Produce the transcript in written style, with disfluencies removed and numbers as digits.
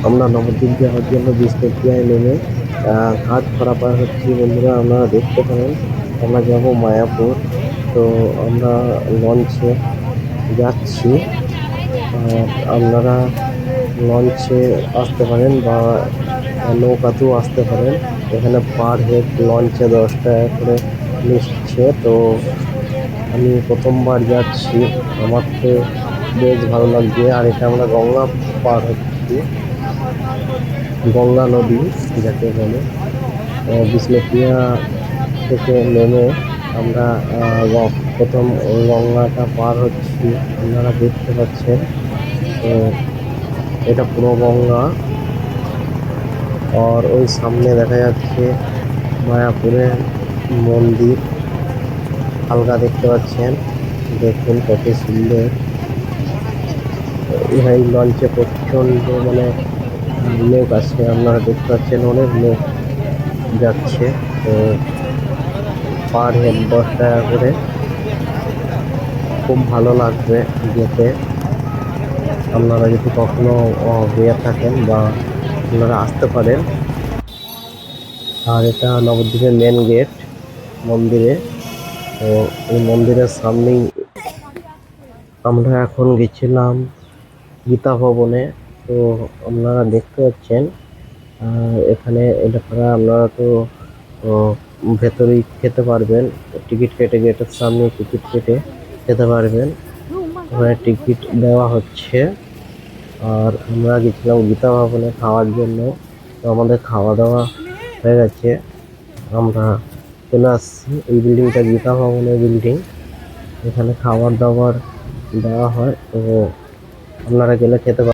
আমরা নবদ্বীপ যাওয়ার জন্য বিষ্ণুপ্রিয়ায় নেমে ঘাট পারাপার হচ্ছি বন্ধুরা। আপনারা দেখতে পারেন আমরা যাব মায়াপুর। তো আমরা লঞ্চে যাচ্ছি, আর আপনারা লঞ্চে আসতে পারেন বা নৌকাতেও আসতে পারেন। এখানে পার হেড লঞ্চে 10 টাকা করে নিচ্ছে। তো আমি প্রথমবার যাচ্ছি, আমার তো বেশ ভালো লাগছে। আর এটা আমরা গঙ্গা পার হচ্ছি, গঙ্গা নদী যাকে বলে। বিষ্ণুপ্রিয়া থেকে নেমে আমরা প্রথম গঙ্গাটা পার হচ্ছি, আপনারা দেখতে পাচ্ছেন। তো এটা পুরো গঙ্গা। আর ওই সামনে দেখা যাচ্ছে মায়াপুরের মন্দির, হালকা দেখতে পাচ্ছেন। দেখুন কত সুন্দর। এই লঞ্চে প্রচন্ড মানে লোক আছে, আপনারা দেখতে পাচ্ছেন অনেক লোক যাচ্ছে। তো পার হেড 10 টাকা করে, খুব ভালো লাগবে যেতে। আপনারা যদি কখনো গিয়ে থাকেন বা আপনারা আসতে পারেন। আর এটা নবদ্বীপের মেন গেট মন্দিরে। তো এই মন্দিরের সামনেই আমরা এখন গেছিলাম গীতা ভবনে। তো আপনারা দেখতে পাচ্ছেন এখানে এটা আপনারা তো ভেতরেই খেতে পারবেন, টিকিট কেটে গেটের সামনে টিকিট কেটে খেতে পারবেন। ওখানে টিকিট দেওয়া হচ্ছে। আর আমরা গেছিলাম গীতা ভবনে খাওয়ার জন্য। তো আমাদের খাওয়া দাওয়া হয়ে গেছে, আমরা চলে আসছি। এই বিল্ডিংটা গীতা ভবনের বিল্ডিং, এখানে খাবার দাবার দেওয়া হয়। তো আপনারা গেলে খেতে পারেন।